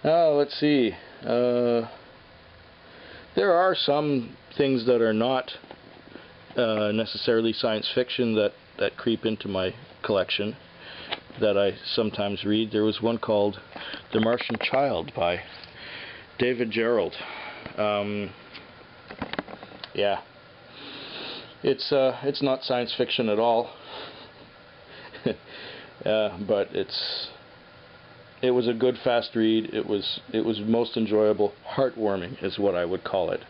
Oh, let's see. There are some things that are not necessarily science fiction that creep into my collection that I sometimes read. There was one called The Martian Child by David Gerald. Yeah, it's not science fiction at all, but it was a good fast read. It was most enjoyable, heartwarming is what I would call it.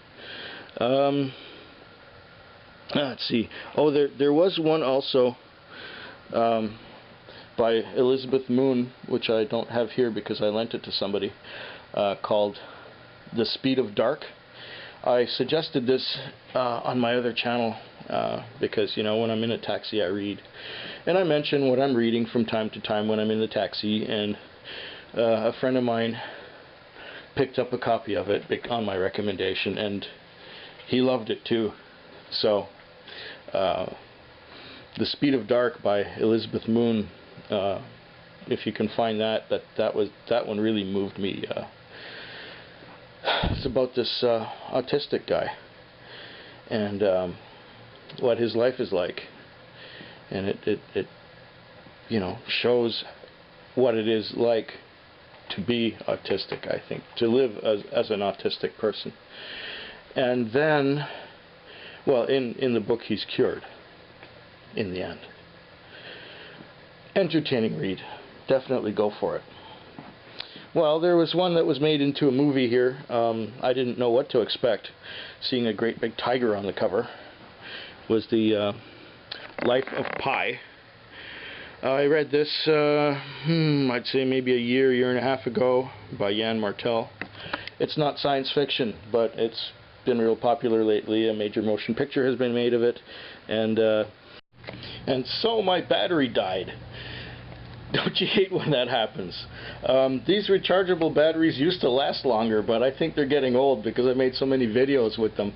Let's see. Oh, there was one also by Elizabeth Moon, which I don't have here because I lent it to somebody, called The Speed of Dark. I suggested this on my other channel because, you know, when I'm in a taxi I read, and I mention what I'm reading from time to time when I'm in the taxi, and a friend of mine picked up a copy of it on my recommendation, and he loved it too. So The Speed of Dark by Elizabeth Moon, if you can find that one really moved me. It's about this autistic guy and what his life is like, and it you know, shows what it is like to be autistic, I think, to live as an autistic person. And then, well, in the book he's cured in the end. Entertaining read. Definitely go for it. Well, there was one that was made into a movie here. I didn't know what to expect. Seeing a great big tiger on the cover was the Life of Pi. I read this, I'd say maybe a year and a half ago, by Jan Martel. It's not science fiction, but it's been real popular lately. A major motion picture has been made of it, and so my battery died. Don't you hate when that happens? These rechargeable batteries used to last longer, but I think they're getting old because I made so many videos with them.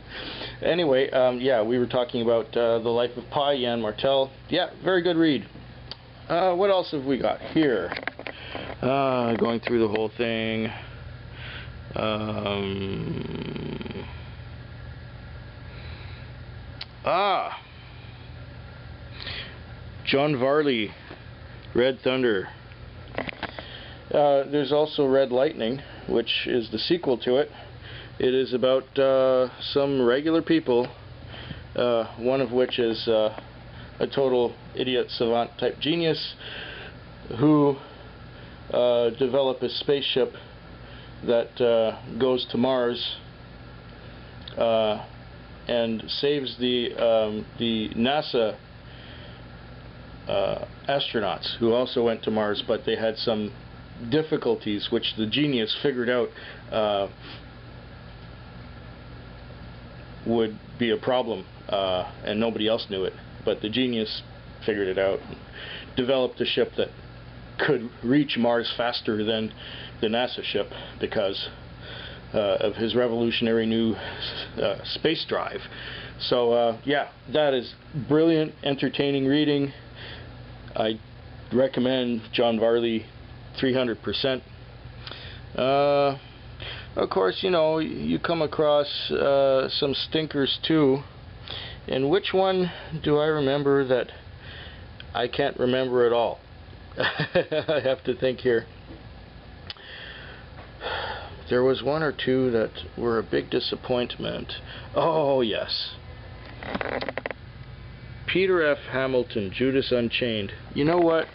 Anyway, yeah, we were talking about The Life of Pi, Jan Martel. Yeah, very good read. What else have we got here? Going through the whole thing. John Varley, Red Thunder. There's also Red Lightning, which is the sequel to it. It is about some regular people, one of which is a total idiot savant type genius, who develop a spaceship that goes to Mars and saves the NASA astronauts who also went to Mars, but they had some difficulties which the genius figured out would be a problem, and nobody else knew it, but the genius figured it out and developed a ship that could reach Mars faster than the NASA ship because of his revolutionary new space drive. So yeah, that is brilliant, entertaining reading. I recommend John Varley 300%. Of course, you know, you come across some stinkers too. And which one do I remember that I can't remember at all? I have to think here. There was one or two that were a big disappointment. Oh, yes. Peter F. Hamilton, Judas Unchained. You know what?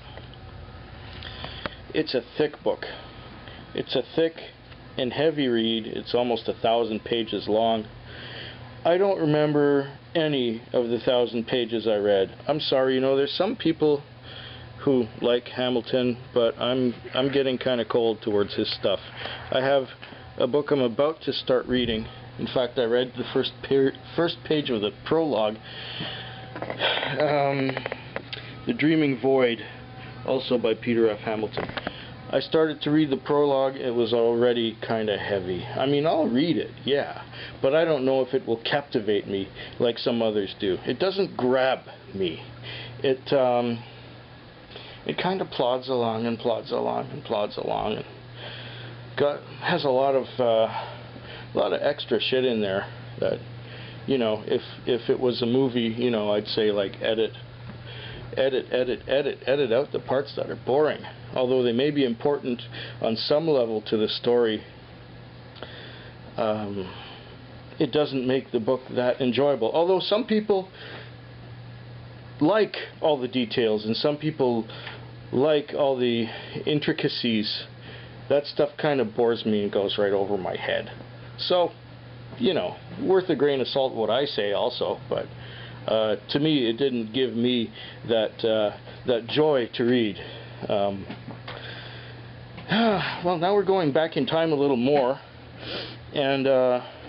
It's a thick book. It's a thick and heavy read. It's almost 1,000 pages long. I don't remember any of the 1,000 pages I read. I'm sorry, you know, there's some people who like Hamilton, but I'm getting kind of cold towards his stuff. I have a book I'm about to start reading. In fact, I read the first page of the prologue. The Dreaming Void, also by Peter F. Hamilton. I started to read the prologue. It was already kind of heavy. I mean, I'll read it, yeah, but I don't know if it will captivate me like some others do. It doesn't grab me. It kind of plods along and plods along and plods along and has a lot of extra shit in there that, you know, if it was a movie, you know, I'd say like edit out the parts that are boring. Although they may be important on some level to the story, it doesn't make the book that enjoyable. Although some people like all the details and some people like all the intricacies, that stuff kind of bores me and goes right over my head. So, you know, worth a grain of salt what I say also, but to me it didn't give me that joy to read. Well, now we're going back in time a little more, and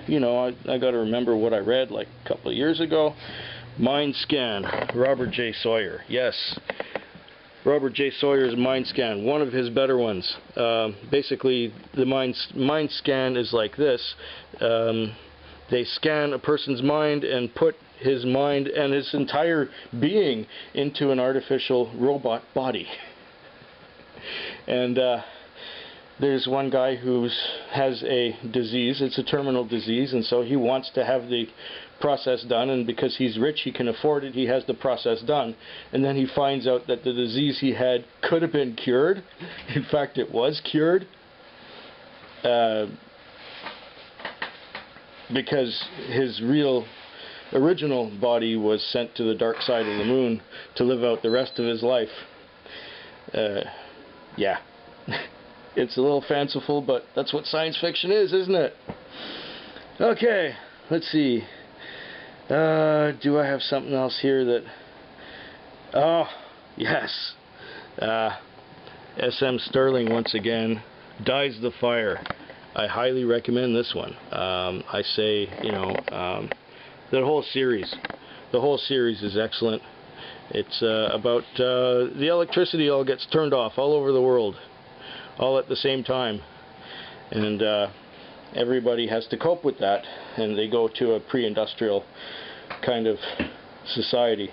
you know, I got to remember what I read like a couple of years ago. Mind Scan, Robert J. Sawyer. Yes, Robert J. Sawyer's Mind Scan, one of his better ones. Basically, the Mind Scan is like this. They scan a person's mind and put his mind and his entire being into an artificial robot body. And there's one guy who has a disease. It's a terminal disease, and so he wants to have the process done, and because he's rich, he can afford it, he has the process done. And then he finds out that the disease he had could have been cured. In fact, it was cured, because his original body was sent to the dark side of the moon to live out the rest of his life. Yeah. It's a little fanciful, but that's what science fiction is, isn't it? Okay, let's see. Do I have something else here that... Oh, yes. S.M. Stirling, once again, Dies the Fire. I highly recommend this one. I say, you know, the whole series. The whole series is excellent. It's about the electricity all gets turned off all over the world, all at the same time, and everybody has to cope with that, and they go to a pre-industrial kind of society.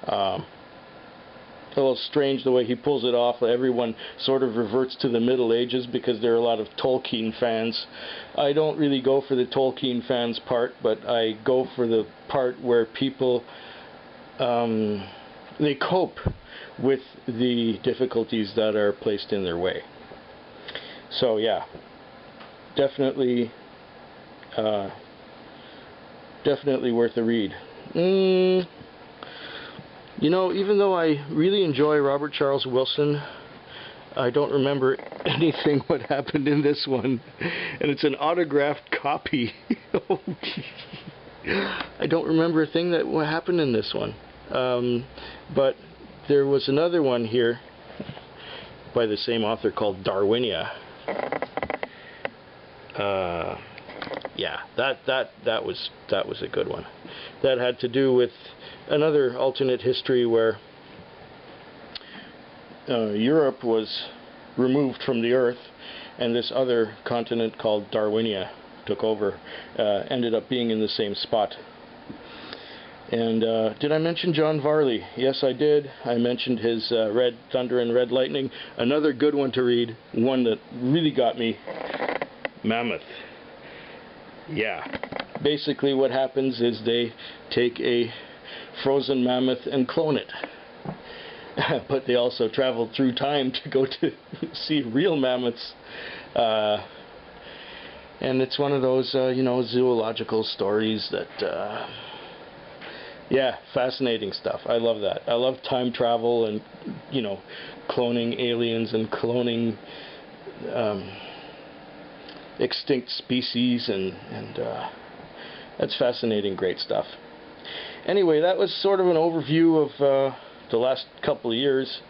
A little strange the way he pulls it off. Everyone sort of reverts to the Middle Ages because there are a lot of Tolkien fans. I don't really go for the Tolkien fans part, but I go for the part where people they cope with the difficulties that are placed in their way. So yeah, definitely worth a read. You know, even though I really enjoy Robert Charles Wilson, I don't remember anything what happened in this one, and it's an autographed copy. I don't remember a thing that what happened in this one, but there was another one here by the same author called Darwinia. Yeah, that was a good one. That had to do with another alternate history where Europe was removed from the Earth, and this other continent called Darwinia took over. Ended up being in the same spot. And did I mention John Varley? Yes, I did. I mentioned his Red Thunder and Red Lightning. Another good one to read. One that really got me. Mammoth. Yeah. Basically what happens is they take a frozen mammoth and clone it. But they also travel through time to go to see real mammoths. And it's one of those, you know, zoological stories that... yeah, fascinating stuff. I love that. I love time travel and, you know, cloning aliens and cloning extinct species, and that's fascinating, great stuff. Anyway, that was sort of an overview of the last couple of years,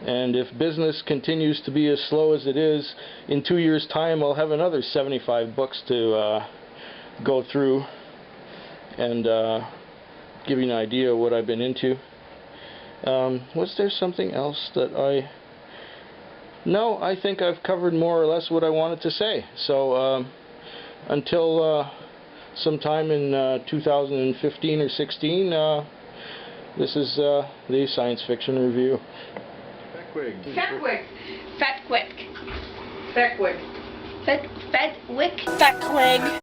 and if business continues to be as slow as it is, in 2 years' time I'll have another 75 books to go through and give you an idea of what I've been into. Was there something else that I... No, I think I've covered more or less what I wanted to say. So until sometime in 2015 or 16, this is the Science Fiction Review. Fatquick. Feckwick. Fedwick? Feckwick.